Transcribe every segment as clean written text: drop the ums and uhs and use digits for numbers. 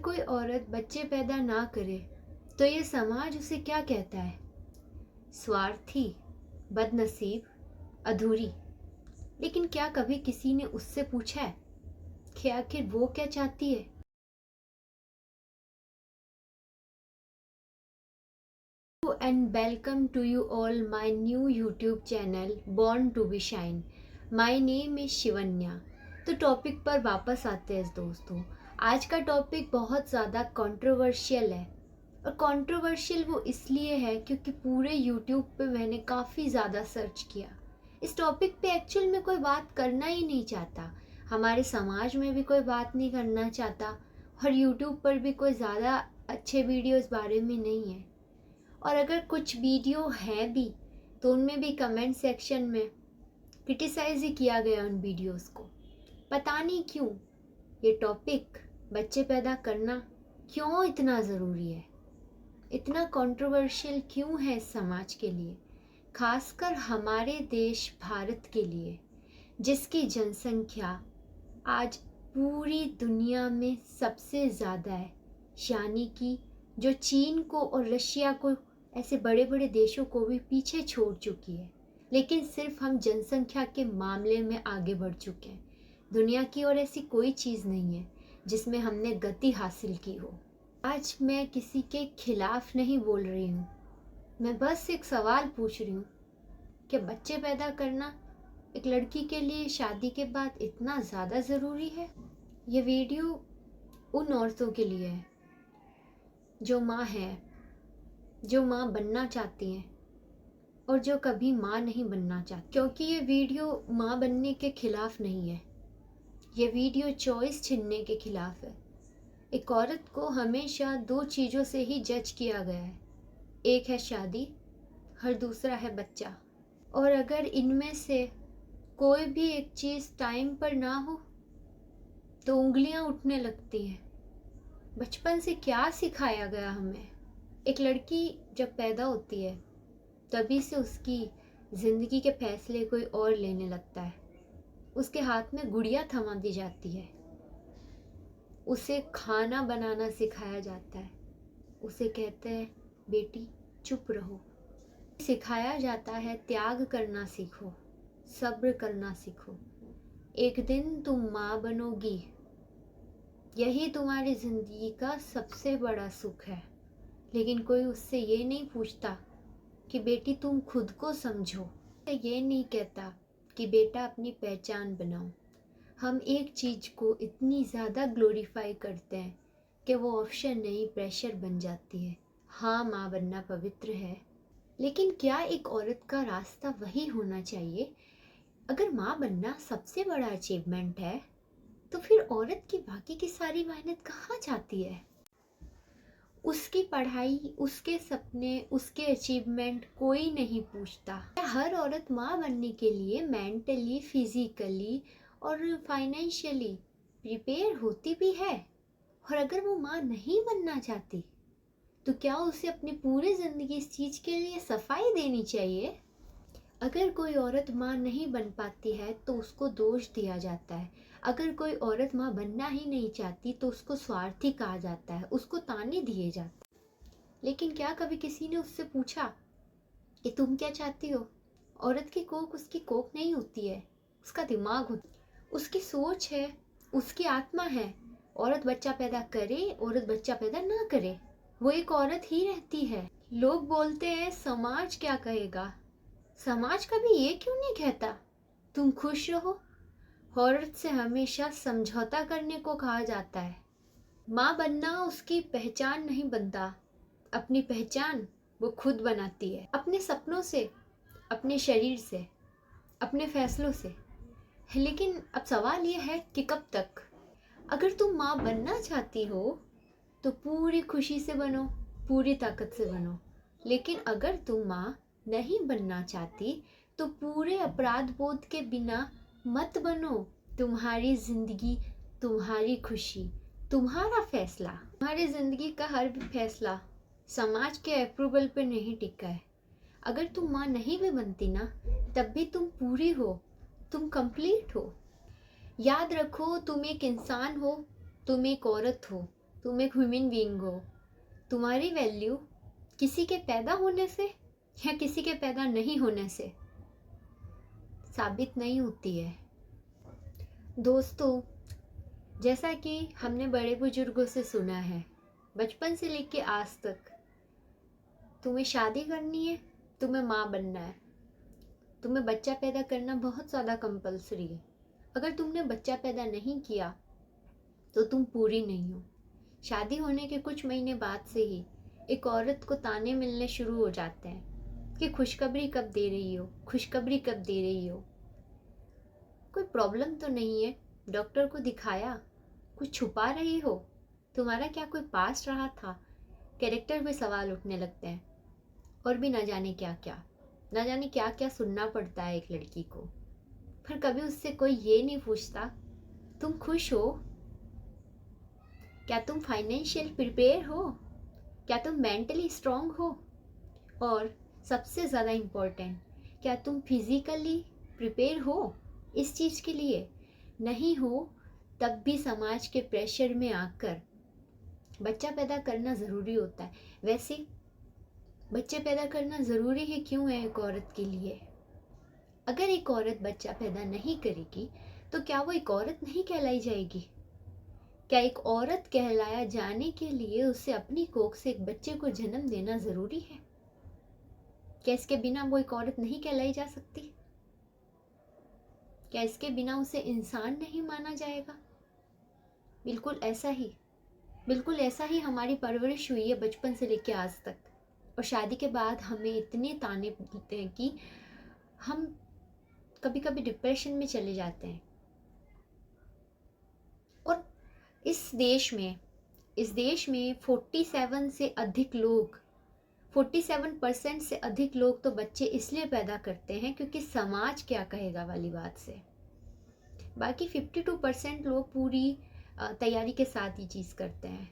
कोई औरत बच्चे पैदा ना करे तो ये समाज उसे क्या कहता है? स्वार्थी, बदनसीब, अधूरी। लेकिन क्या कभी किसी ने उससे पूछा है कि आखिर वो क्या चाहती है? And welcome to you all my new YouTube channel Born to be Shine. My name is Shivanya. तो टॉपिक पर वापस आते हैं दोस्तों। आज का टॉपिक बहुत ज़्यादा कंट्रोवर्शियल है और कंट्रोवर्शियल वो इसलिए है क्योंकि पूरे YouTube पे मैंने काफ़ी ज़्यादा सर्च किया। इस टॉपिक पे एक्चुअल में कोई बात करना ही नहीं चाहता, हमारे समाज में भी कोई बात नहीं करना चाहता और YouTube पर भी कोई ज़्यादा अच्छे वीडियो इस बारे में नहीं है। और अगर कुछ वीडियो है भी तो उनमें भी कमेंट सेक्शन में क्रिटिसाइज ही किया गया उन वीडियोस को। पता नहीं क्यों ये टॉपिक बच्चे पैदा करना क्यों इतना ज़रूरी है, इतना कंट्रोवर्शियल क्यों है इस समाज के लिए, खासकर हमारे देश भारत के लिए जिसकी जनसंख्या आज पूरी दुनिया में सबसे ज़्यादा है, यानी कि जो चीन को और रशिया को ऐसे बड़े बड़े देशों को भी पीछे छोड़ चुकी है। लेकिन सिर्फ हम जनसंख्या के मामले में आगे बढ़ चुके हैं। दुनिया की और ऐसी कोई चीज़ नहीं है जिसमें हमने गति हासिल की हो। आज मैं किसी के खिलाफ नहीं बोल रही हूँ, मैं बस एक सवाल पूछ रही हूँ कि बच्चे पैदा करना एक लड़की के लिए शादी के बाद इतना ज़्यादा ज़रूरी है? ये वीडियो उन औरतों के लिए है जो माँ है, जो माँ बनना चाहती हैं और जो कभी माँ नहीं बनना चाहती। क्योंकि ये वीडियो माँ बनने के खिलाफ नहीं है, ये वीडियो चॉइस छीनने के खिलाफ है। एक औरत को हमेशा दो चीज़ों से ही जज किया गया है, एक है शादी और दूसरा है बच्चा। और अगर इनमें से कोई भी एक चीज़ टाइम पर ना हो तो उंगलियां उठने लगती हैं। बचपन से क्या सिखाया गया हमें? एक लड़की जब पैदा होती है तभी से उसकी ज़िंदगी के फैसले कोई और लेने लगता है। उसके हाथ में गुड़िया थमा दी जाती है, उसे खाना बनाना सिखाया जाता है, उसे कहते हैं बेटी चुप रहो। सिखाया जाता है त्याग करना सीखो, सब्र करना सीखो, एक दिन तुम माँ बनोगी, यही तुम्हारी ज़िंदगी का सबसे बड़ा सुख है। लेकिन कोई उससे ये नहीं पूछता कि बेटी तुम खुद को समझो, ये नहीं कहता कि बेटा अपनी पहचान बनाओ। हम एक चीज़ को इतनी ज़्यादा ग्लोरीफाई करते हैं कि वो ऑप्शन नहीं प्रेशर बन जाती है। हाँ, माँ बनना पवित्र है, लेकिन क्या एक औरत का रास्ता वही होना चाहिए? अगर माँ बनना सबसे बड़ा अचीवमेंट है तो फिर औरत की बाकी की सारी मेहनत कहाँ जाती है? उसकी पढ़ाई, उसके सपने, उसके अचीवमेंट कोई नहीं पूछता। हर औरत माँ बनने के लिए मेंटली, फिजिकली और फाइनेंशियली प्रिपेयर होती भी है। और अगर वो माँ नहीं बनना चाहती तो क्या उसे अपनी पूरी ज़िंदगी इस चीज़ के लिए सफाई देनी चाहिए? अगर कोई औरत माँ नहीं बन पाती है तो उसको दोष दिया जाता है। अगर कोई औरत माँ बनना ही नहीं चाहती तो उसको स्वार्थी कहा जाता है, उसको ताने दिए जाते हैं। लेकिन क्या कभी किसी ने उससे पूछा कि तुम क्या चाहती हो? औरत की कोख उसकी कोख नहीं होती है, उसका दिमाग होता है, उसकी सोच है, उसकी आत्मा है। औरत बच्चा पैदा करे, औरत बच्चा पैदा ना करे, वो एक औरत ही रहती है। लोग बोलते हैं समाज क्या कहेगा? समाज कभी ये क्यों नहीं कहता तुम खुश रहो? औरत से हमेशा समझौता करने को कहा जाता है। माँ बनना उसकी पहचान नहीं बनता, अपनी पहचान वो खुद बनाती है, अपने सपनों से, अपने शरीर से, अपने फैसलों से। लेकिन अब सवाल ये है कि कब तक? अगर तुम माँ बनना चाहती हो तो पूरी खुशी से बनो, पूरी ताकत से बनो। लेकिन अगर तुम माँ नहीं बनना चाहती तो पूरे अपराध बोध के बिना मत बनो। तुम्हारी जिंदगी, तुम्हारी खुशी, तुम्हारा फैसला, तुम्हारी जिंदगी का हर भी फैसला समाज के अप्रूवल पे नहीं टिका है। अगर तुम माँ नहीं भी बनती ना तब भी तुम पूरी हो, तुम कंप्लीट हो। याद रखो, तुम एक इंसान हो, तुम एक औरत हो, तुम एक ह्यूमन बीइंग हो। तुम्हारी वैल्यू किसी के पैदा होने से या किसी के पैदा नहीं होने से साबित नहीं होती है। दोस्तों, जैसा कि हमने बड़े बुजुर्गों से सुना है, बचपन से लेके आज तक, तुम्हें शादी करनी है, तुम्हें माँ बनना है, तुम्हें बच्चा पैदा करना बहुत ज़्यादा कंपलसरी है। अगर तुमने बच्चा पैदा नहीं किया तो तुम पूरी नहीं हो। शादी होने के कुछ महीने बाद से ही एक औरत को ताने मिलने शुरू हो जाते हैं कि खुशखबरी कब दे रही हो, खुशखबरी कब दे रही हो। कोई प्रॉब्लम तो नहीं है? डॉक्टर को दिखाया? कुछ छुपा रही हो? तुम्हारा क्या कोई पास्ट रहा था? कैरेक्टर पे सवाल उठने लगते हैं। और भी ना जाने क्या क्या, ना जाने क्या क्या सुनना पड़ता है एक लड़की को। पर कभी उससे कोई ये नहीं पूछता तुम खुश हो? क्या तुम फाइनेंशियल प्रिपेयर हो? क्या तुम मेंटली स्ट्रांग हो? और सबसे ज़्यादा इम्पोर्टेंट, क्या तुम फिजिकली प्रिपेयर हो इस चीज़ के लिए? नहीं हो तब भी समाज के प्रेशर में आकर बच्चा पैदा करना ज़रूरी होता है। वैसे बच्चे पैदा करना ज़रूरी है क्यों है एक औरत के लिए? अगर एक औरत बच्चा पैदा नहीं करेगी तो क्या वो एक औरत नहीं कहलाई जाएगी? क्या एक औरत कहलाया जाने के लिए उसे अपनी कोख से एक बच्चे को जन्म देना ज़रूरी है? क्या इसके बिना वो एक औरत नहीं कहलाई जा सकती? क्या इसके बिना उसे इंसान नहीं माना जाएगा? बिल्कुल ऐसा ही हमारी परवरिश हुई है बचपन से लेकर आज तक। और शादी के बाद हमें इतने ताने मिलते हैं कि हम कभी कभी डिप्रेशन में चले जाते हैं। और इस देश में 47% से अधिक लोग तो बच्चे इसलिए पैदा करते हैं क्योंकि समाज क्या कहेगा वाली बात से। बाकी 52% लोग पूरी तैयारी के साथ ये चीज़ करते हैं।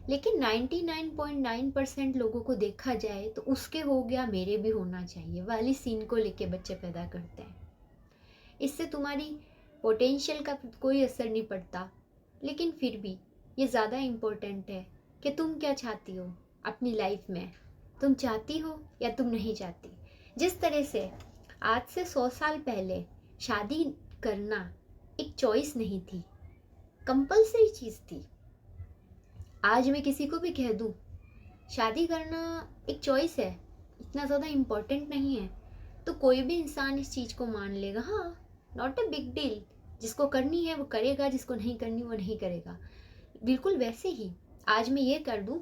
लेकिन 99.9% लोगों को देखा जाए तो उसके हो गया मेरे भी होना चाहिए वाली सीन को लेके बच्चे पैदा करते हैं। इससे तुम्हारी पोटेंशियल का कोई असर नहीं पड़ता, लेकिन फिर भी ये ज़्यादा इम्पोर्टेंट है कि तुम क्या चाहती हो अपनी लाइफ में। तुम चाहती हो या तुम नहीं चाहती। जिस तरह से आज से 100 साल पहले शादी करना एक चॉइस नहीं थी, कंपलसरी चीज़ थी। आज मैं किसी को भी कह दूं शादी करना एक चॉइस है, इतना ज़्यादा इम्पोर्टेंट नहीं है, तो कोई भी इंसान इस चीज़ को मान लेगा, हाँ नॉट अ बिग डील। जिसको करनी है वो करेगा, जिसको नहीं करनी वो नहीं करेगा। बिल्कुल वैसे ही आज मैं ये कर दूं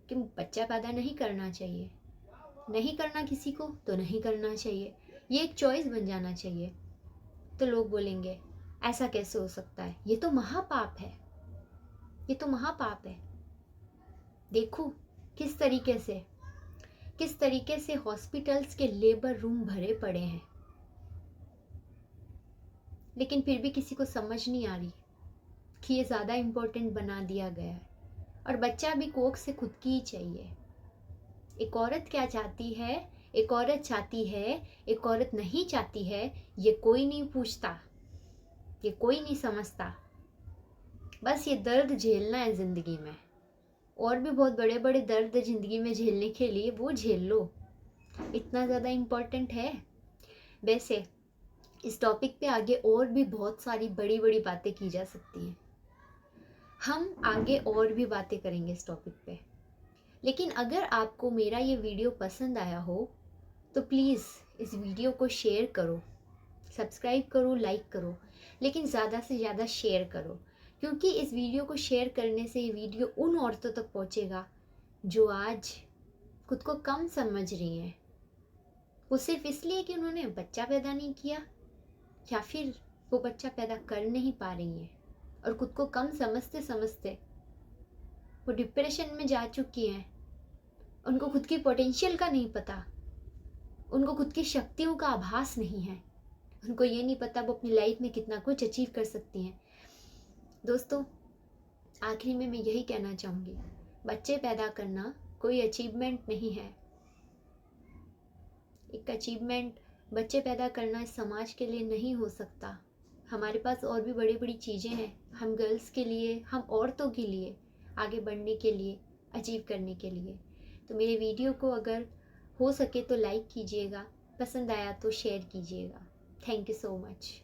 कि बच्चा पैदा नहीं करना चाहिए, नहीं करना किसी को तो नहीं करना चाहिए, ये एक चॉइस बन जाना चाहिए, तो लोग बोलेंगे ऐसा कैसे हो सकता है, ये तो महापाप है, ये तो महापाप है। देखो किस तरीके से हॉस्पिटल्स के लेबर रूम भरे पड़े हैं, लेकिन फिर भी किसी को समझ नहीं आ रही कि ये ज़्यादा इम्पोर्टेंट बना दिया गया है। और बच्चा भी कोख से खुद की ही चाहिए। एक औरत क्या चाहती है, एक औरत चाहती है, एक औरत नहीं चाहती है, ये कोई नहीं पूछता, ये कोई नहीं समझता। बस ये दर्द झेलना है ज़िंदगी में। और भी बहुत बड़े बड़े दर्द ज़िंदगी में झेलने के लिए, वो झेल लो, इतना ज़्यादा इम्पोर्टेंट है। वैसे इस टॉपिक पे आगे और भी बहुत सारी बड़ी बड़ी बातें की जा सकती हैं, हम आगे और भी बातें करेंगे इस टॉपिक पे। लेकिन अगर आपको मेरा ये वीडियो पसंद आया हो तो प्लीज़ इस वीडियो को शेयर करो, सब्सक्राइब करो, लाइक करो, लेकिन ज़्यादा से ज़्यादा शेयर करो, क्योंकि इस वीडियो को शेयर करने से ये वीडियो उन औरतों तक पहुँचेगा जो आज खुद को कम समझ रही हैं। वो सिर्फ इसलिए कि उन्होंने बच्चा पैदा नहीं किया, या फिर वो बच्चा पैदा कर नहीं पा रही हैं और खुद को कम समझते समझते वो डिप्रेशन में जा चुकी हैं। उनको खुद की पोटेंशियल का नहीं पता, उनको खुद की शक्तियों का आभास नहीं है, उनको ये नहीं पता वो अपनी लाइफ में कितना कुछ अचीव कर सकती हैं। दोस्तों, आखिरी में मैं यही कहना चाहूँगी, बच्चे पैदा करना कोई अचीवमेंट नहीं है। एक अचीवमेंट बच्चे पैदा करना इस समाज के लिए नहीं हो सकता। हमारे पास और भी बड़ी बड़ी चीज़ें हैं, हम गर्ल्स के लिए, हम औरतों के लिए आगे बढ़ने के लिए, अचीव करने के लिए। तो मेरे वीडियो को अगर हो सके तो लाइक कीजिएगा, पसंद आया तो शेयर कीजिएगा। Thank you so much.